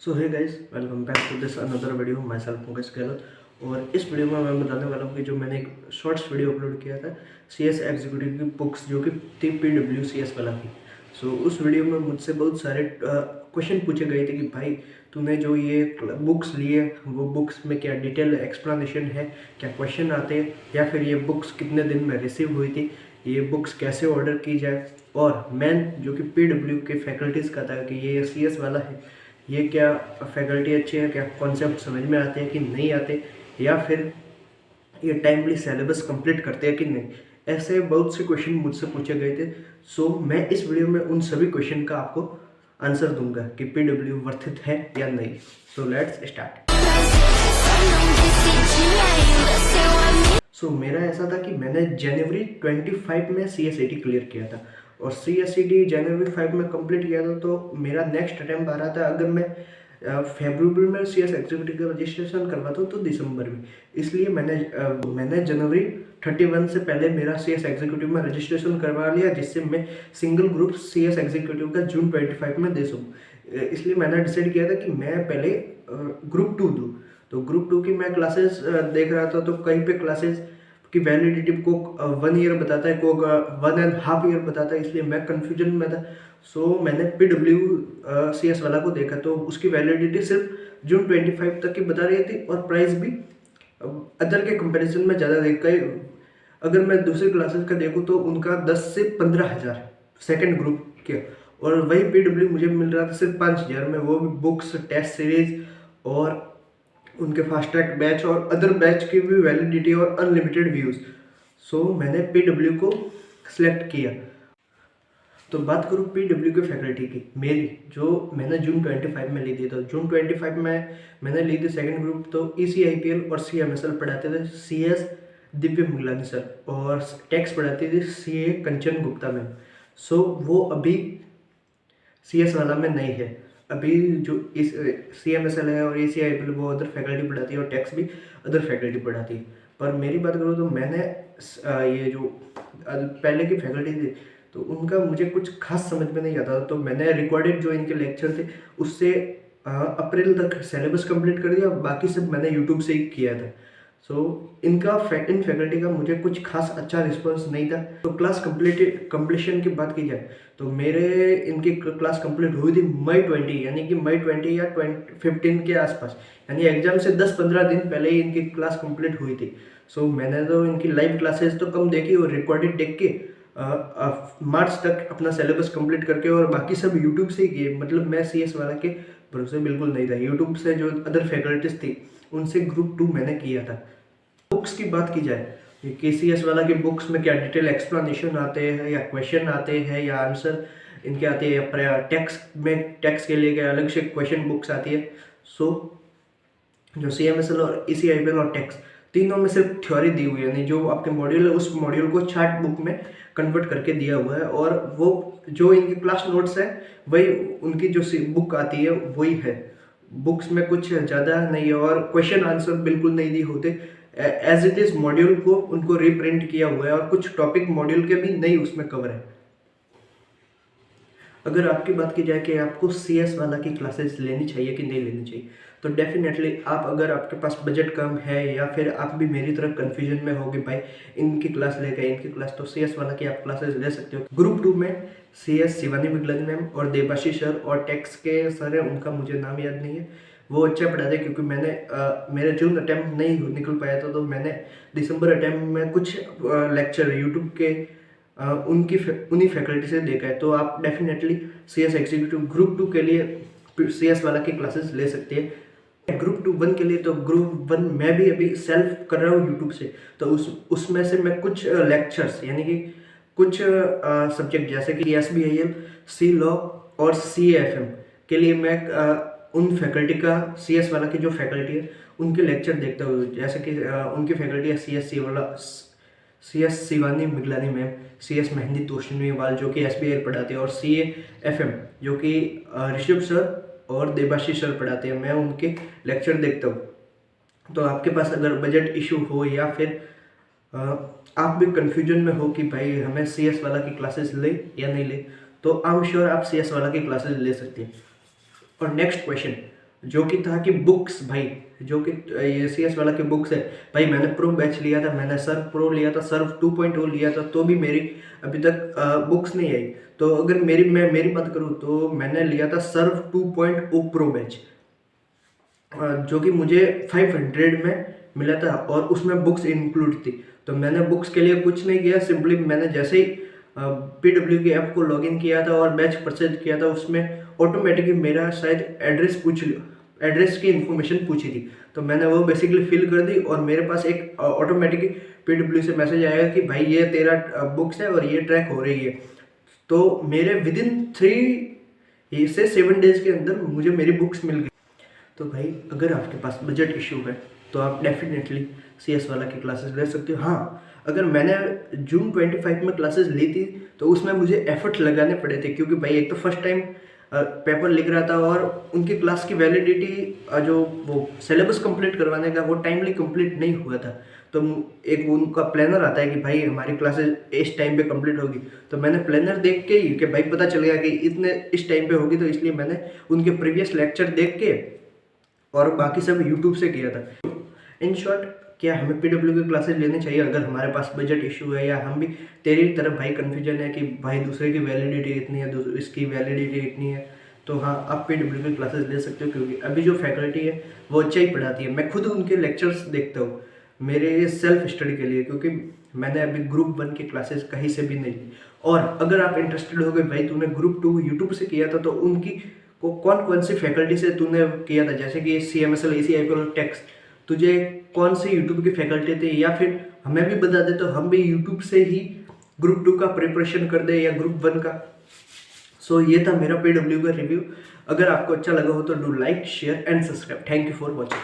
So hey guys, welcome back to this another video. Myself Mukesh Gehlot. और इस video में मैं बताने वाला हूँ कि जो मैंने एक शॉर्ट्स वीडियो अपलोड किया था CS एग्जीक्यूटिव की बुक्स जो कि थी PWCS वाला की। सो उस वीडियो में मुझसे बहुत सारे क्वेश्चन पूछे गए थे कि भाई तूने जो ये बुक्स लिए वो बुक्स में क्या डिटेल एक्सप्लेनेशन है, क्या क्वेश्चन आते हैं, या फिर ये बुक्स कितने दिन में रिसीव हुई थी, ये बुक्स कैसे ऑर्डर की जाए, और मेन जो कि PW के फैकल्टीज़ का था कि ये CS वाला है, ये क्या फैकल्टी अच्छी है, क्या कॉन्सेप्ट समझ में आते हैं कि नहीं आते, या फिर ये टाइमली सिलेबस कंप्लीट करते हैं कि नहीं। ऐसे बहुत से क्वेश्चन मुझसे पूछे गए थे। सो मैं इस वीडियो में उन सभी क्वेश्चन का आपको आंसर दूंगा कि PW वर्थ इट है या नहीं। So let's start. मेरा ऐसा था कि मैंने जनवरी 25 में CS80 क्लियर किया था और CS80 जनवरी 5 में कंप्लीट किया था। तो मेरा नेक्स्ट अटैम्प्ट आ रहा था, अगर मैं फेब्रुवरी में CS एग्जीक्यूटिव का रजिस्ट्रेशन करवाता हूँ तो दिसंबर में। इसलिए मैंने जनवरी 31 से पहले मेरा CS एग्जीक्यूटिव में रजिस्ट्रेशन करवा लिया, जिससे मैं सिंगल ग्रुप CS एग्जीक्यूटिव का जून 25 में दे सकूँ। इसलिए मैंने डिसाइड किया था कि मैं पहले ग्रुप 2 दूँ। तो ग्रुप 2 की मैं क्लासेस देख रहा था, तो कहीं पे क्लासेस की वैलिडिटी को 1 ईयर बताता है, को 1.5 ईयर बताता है, इसलिए मैं कंफ्यूजन में था। सो मैंने PWCS वाला को देखा, तो उसकी वैलिडिटी सिर्फ जून 25 तक की बता रही थी और प्राइस भी अदर के कंपैरिजन में ज़्यादा देख गए। अगर मैं दूसरी क्लासेस का देखूँ तो उनका 10 से 15,000 सेकेंड ग्रुप के, और वही PW मुझे मिल रहा था सिर्फ 5,000 में, वो भी बुक्स, टेस्ट सीरीज और उनके फास्ट ट्रैक बैच और अदर बैच की भी वैलिडिटी और अनलिमिटेड व्यूज़। सो मैंने PW को सिलेक्ट किया। तो बात करूँ PW के फैकल्टी की, मेरी जो मैंने जून 25 में ली थी, तो जून 25 में मैंने ली थी सेकंड ग्रुप। तो ECIPL और CMSL पढ़ाते थे CS दिव्य मुगलानी सर, और टैक्स पढ़ाती थी CA कंचन गुप्ता मैम। सो वो अभी CS वाला में नहीं है। अभी जो इस CMSL है और ECIPL वो अदर फैकल्टी पढ़ाती है और टैक्स भी अदर फैकल्टी पढ़ाती है। पर मेरी बात करूँ तो मैंने ये जो पहले की फैकल्टी थी तो उनका मुझे कुछ खास समझ में नहीं आता था। तो मैंने रिकॉर्डेड जो इनके लेक्चर थे उससे अप्रैल तक सिलेबस कंप्लीट कर दिया, बाकी सब मैंने यूट्यूब से ही किया था। सो इन फैकल्टी का मुझे कुछ खास अच्छा रिस्पॉन्स नहीं था। तो क्लास कंप्लीशन की बात की जाए तो मेरे इनकी क्लास कंप्लीट हुई थी मई 20, यानी कि मई 20 या 15 के आसपास, यानी एग्जाम से 10-15 दिन पहले ही इनकी क्लास कंप्लीट हुई थी। सो मैंने तो इनकी लाइव क्लासेस तो कम देखी और रिकॉर्डेड देख के मार्च तक अपना सिलेबस कंप्लीट करके और बाकी सब यूट्यूब से ही किए। मतलब मैं CS वाला के भरोसे बिल्कुल नहीं था। यूट्यूब से जो अदर फैकल्टीज थी उनसे ग्रुप 2 मैंने किया था। बुक्स की बात की जाए, ये KCS वाला की बुक्स में क्या डिटेल एक्सप्लेनेशन आते हैं, या क्वेश्चन आते हैं, या आंसर इनके आते हैं, या टैक्स के लिए क्या अलग से क्वेश्चन बुक्स आती है। सो जो CMSL और ECIPL और टैक्स तीनों में सिर्फ थ्योरी दी हुई है, यानी जो आपके मॉड्यूल है उस मॉड्यूल को चार्ट बुक में कन्वर्ट करके दिया हुआ है, और वो जो इनकी क्लास नोट्स है वही उनकी जो बुक आती है वही है। बुक्स में कुछ ज़्यादा नहीं है और क्वेश्चन आंसर बिल्कुल नहीं दिए होते। एज इट इज़ मॉड्यूल को उनको रिप्रिंट किया हुआ है और कुछ टॉपिक मॉड्यूल के भी नहीं उसमें कवर है। अगर आपकी बात की जाए कि आपको CS वाला की क्लासेस लेनी चाहिए कि नहीं लेनी चाहिए, तो डेफिनेटली आप, अगर आपके पास बजट कम है या फिर आप भी मेरी तरह कन्फ्यूजन में होगे भाई इनकी क्लास लेके इनकी क्लास, तो CS वाला की आप क्लासेस ले सकते हो। ग्रुप 2 में CS शिवानी मिगलानी मैम और देबाशी सर, और टैक्स के सर है, उनका मुझे नाम याद नहीं है, वो अच्छा पढ़ाते। क्योंकि मैंने मेरा जून अटैम्प्ट नहीं निकल पाया था, तो मैंने दिसंबर अटैम्प्ट में कुछ लेक्चर यूट्यूब के उन्हीं फैकल्टी से देखा है। तो आप डेफिनेटली CS एग्जीक्यूटिव ग्रुप 2 के लिए CS वाला की क्लासेस ले सकते हैं। ग्रुप 1 के लिए तो ग्रुप 1 मैं भी अभी सेल्फ कर रहा हूँ यूट्यूब से, तो उसमें से मैं कुछ लेक्चर्स, यानी कि कुछ सब्जेक्ट जैसे कि SBIL, C लॉ और CAFM के लिए मैं उन फैकल्टी का, CS वाला की जो फैकल्टी है उनके लेक्चर देखता हूँ। जैसे कि उनकी फैकल्टी है CS Shivani Miglani ma'am, CS mehndi Toshniwal जो कि SBI पढ़ाते हैं, और CAFM जो कि ऋषभ सर और देबाशीष सर पढ़ाते हैं। मैं उनके लेक्चर देखता हूँ। तो आपके पास अगर बजट इशू हो या फिर आप भी कन्फ्यूजन में हो कि भाई हमें CS वाला की क्लासेस ले या नहीं ले, तो आई एम श्योर आप CS वाला की क्लासेस ले सकते हैं। और नेक्स्ट क्वेश्चन, जो कि था कि बुक्स भाई, जो कि ये सी एस वाला की बुक्स है भाई, मैंने प्रो बैच लिया था, मैंने सर्व प्रो लिया था, सर्व 2.0 लिया था, तो भी मेरी अभी तक बुक्स नहीं आई। तो अगर मेरी बात करूँ तो मैंने लिया था सर्व 2.0 प्रो बैच, जो कि मुझे 500 में मिला था और उसमें बुक्स इंक्लूड थी। तो मैंने बुक्स के लिए कुछ नहीं किया, सिंपली मैंने जैसे ही PW की ऐप को लॉगिन किया था और बैच परचेज किया था, उसमें ऑटोमेटिकली मेरा शायद एड्रेस की इन्फॉर्मेशन पूछी थी, तो मैंने वो बेसिकली फिल कर दी और मेरे पास एक ऑटोमेटिकली PW से मैसेज आएगा कि भाई ये तेरा बुक्स है और ये ट्रैक हो रही है। तो मेरे विदिन 3 से 7 डेज के अंदर मुझे मेरी बुक्स मिल गई। तो भाई अगर आपके पास बजट इशू है तो आप डेफिनेटली CS वाला की क्लासेस ले सकते हो। हाँ, अगर मैंने जून 25 में क्लासेस ली थी तो उसमें मुझे एफर्ट लगाने पड़े थे, क्योंकि भाई एक तो फर्स्ट टाइम पेपर लिख रहा था और उनकी क्लास की वैलिडिटी जो वो सिलेबस कंप्लीट करवाने का वो टाइमली कंप्लीट नहीं हुआ था। तो एक उनका प्लानर आता है कि भाई हमारी क्लासेस इस टाइम पे कंप्लीट होगी, तो मैंने प्लानर देख के ही कि भाई पता चल गया कि इतने इस टाइम पे होगी, तो इसलिए मैंने उनके प्रीवियस लेक्चर देख के और बाकी सब यूट्यूब से किया था। इन शॉर्ट, क्या हमें PW की क्लासेस लेनी चाहिए अगर हमारे पास बजट इशू है, या हम भी तेरी तरफ भाई कन्फ्यूजन है कि भाई दूसरे की वैलिडिटी इतनी है, इसकी वैलिडिटी इतनी है, तो हाँ आप PW की क्लासेस ले सकते हो, क्योंकि अभी जो फैकल्टी है वो अच्छा ही पढ़ाती है। मैं खुद उनके लेक्चर्स देखता हूँ मेरे सेल्फ स्टडी के लिए, क्योंकि मैंने अभी ग्रुप 1 की क्लासेस कहीं से भी नहीं ली। और अगर आप इंटरेस्टेड हो गए भाई तूने ग्रुप 2 यूट्यूब से किया था, तो उनकी कौन सी फैकल्टी से तूने किया था, जैसे कि CMSL, ACIPL, टैक्स, तुझे कौन सी यूट्यूब की फैकल्टी थी, या फिर हमें भी बता दे तो हम भी यूट्यूब से ही ग्रुप 2 का प्रिपरेशन कर दे या ग्रुप 1 का। सो ये था मेरा PW का रिव्यू। अगर आपको अच्छा लगा हो तो do like, share and subscribe. Thank you for watching.